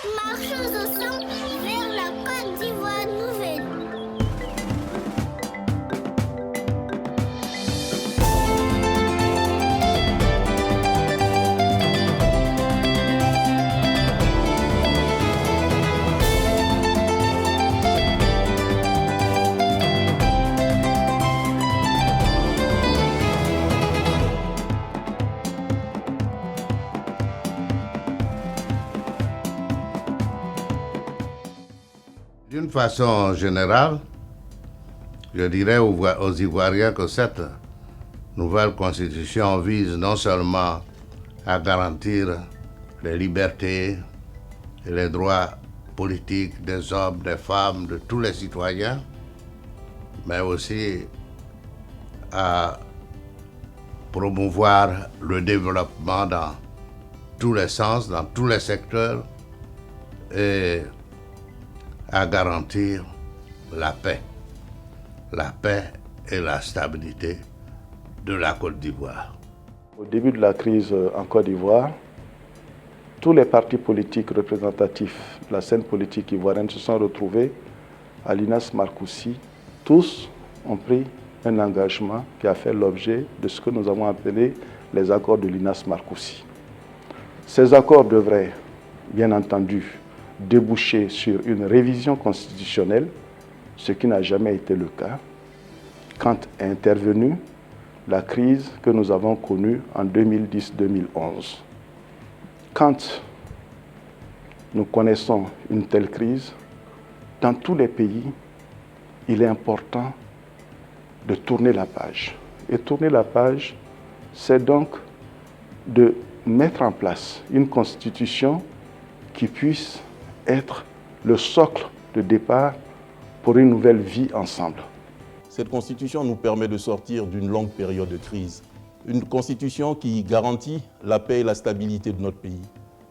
Marchons ensemble vers la Côte d'Ivoire nouvelle. D'une façon générale, je dirais aux Ivoiriens que cette nouvelle constitution vise non seulement à garantir les libertés et les droits politiques des hommes, des femmes, de tous les citoyens, mais aussi à promouvoir le développement dans tous les sens, dans tous les secteurs, et à garantir la paix et la stabilité de la Côte d'Ivoire. Au début de la crise en Côte d'Ivoire, tous les partis politiques représentatifs de la scène politique ivoirienne se sont retrouvés à l'INAS Marcoussis. Tous ont pris un engagement qui a fait l'objet de ce que nous avons appelé les accords de l'INAS Marcoussis. Ces accords devraient, bien entendu, déboucher sur une révision constitutionnelle, ce qui n'a jamais été le cas, quand est intervenue la crise que nous avons connue en 2010-2011. Quand nous connaissons une telle crise, dans tous les pays, il est important de tourner la page. Et tourner la page, c'est donc de mettre en place une constitution qui puisse être le socle de départ pour une nouvelle vie ensemble. Cette constitution nous permet de sortir d'une longue période de crise. Une constitution qui garantit la paix et la stabilité de notre pays.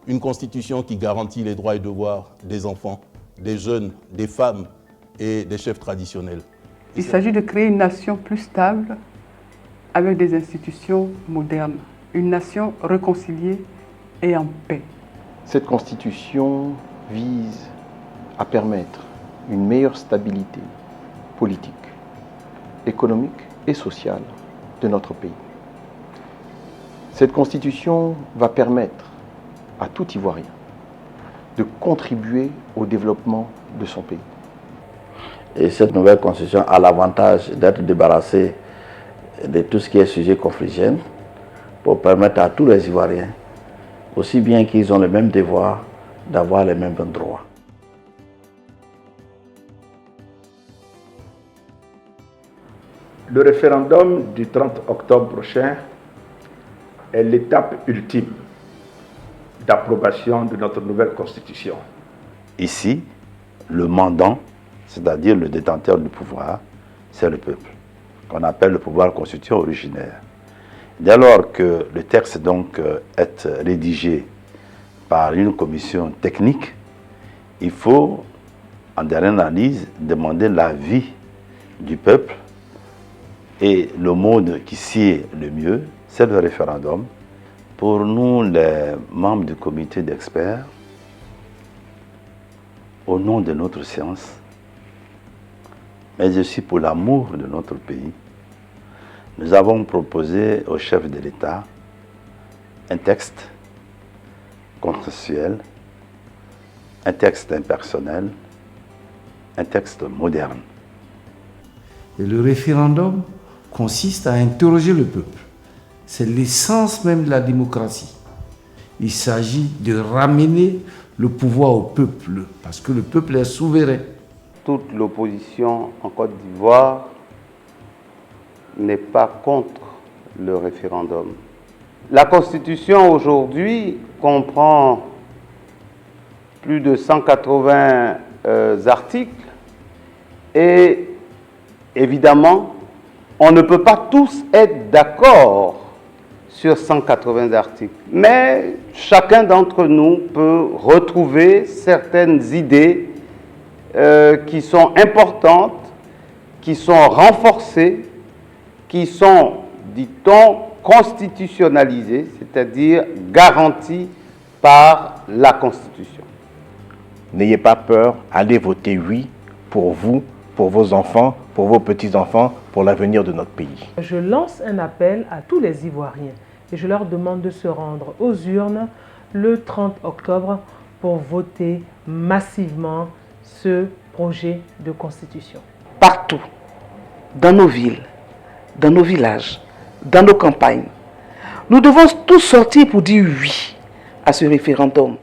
Une constitution qui garantit les droits et devoirs des enfants, des jeunes, des femmes et des chefs traditionnels. Il s'agit de créer une nation plus stable avec des institutions modernes. Une nation réconciliée et en paix. Cette constitution vise à permettre une meilleure stabilité politique, économique et sociale de notre pays. Cette constitution va permettre à tout Ivoirien de contribuer au développement de son pays. Et cette nouvelle constitution a l'avantage d'être débarrassée de tout ce qui est sujet conflictuel pour permettre à tous les Ivoiriens, aussi bien qu'ils ont les mêmes devoirs, d'avoir les mêmes droits. Le référendum du 30 octobre prochain est l'étape ultime d'approbation de notre nouvelle constitution. Ici, le mandant, c'est-à-dire le détenteur du pouvoir, c'est le peuple, qu'on appelle le pouvoir constituant originaire. Dès lors que le texte donc est rédigé par une commission technique, il faut, en dernière analyse, demander l'avis du peuple. Et le mode qui sied le mieux, c'est le référendum. Pour nous, les membres du comité d'experts, au nom de notre science, mais aussi pour l'amour de notre pays, nous avons proposé au chef de l'État un texte consensuel, un texte impersonnel, un texte moderne. Et le référendum consiste à interroger le peuple. C'est l'essence même de la démocratie. Il s'agit de ramener le pouvoir au peuple, parce que le peuple est souverain. Toute l'opposition en Côte d'Ivoire n'est pas contre le référendum. La Constitution aujourd'hui comprend plus de 180 articles et évidemment, on ne peut pas tous être d'accord sur 180 articles, mais chacun d'entre nous peut retrouver certaines idées qui sont importantes, qui sont renforcées, qui sont, dit-on, constitutionnalisées, c'est-à-dire garanties par la Constitution. N'ayez pas peur, allez voter oui pour vous, pour vos enfants, pour vos petits-enfants, pour l'avenir de notre pays. Je lance un appel à tous les Ivoiriens et je leur demande de se rendre aux urnes le 30 octobre pour voter massivement ce projet de constitution. Partout, dans nos villes, dans nos villages, dans nos campagnes, nous devons tous sortir pour dire oui à ce référendum.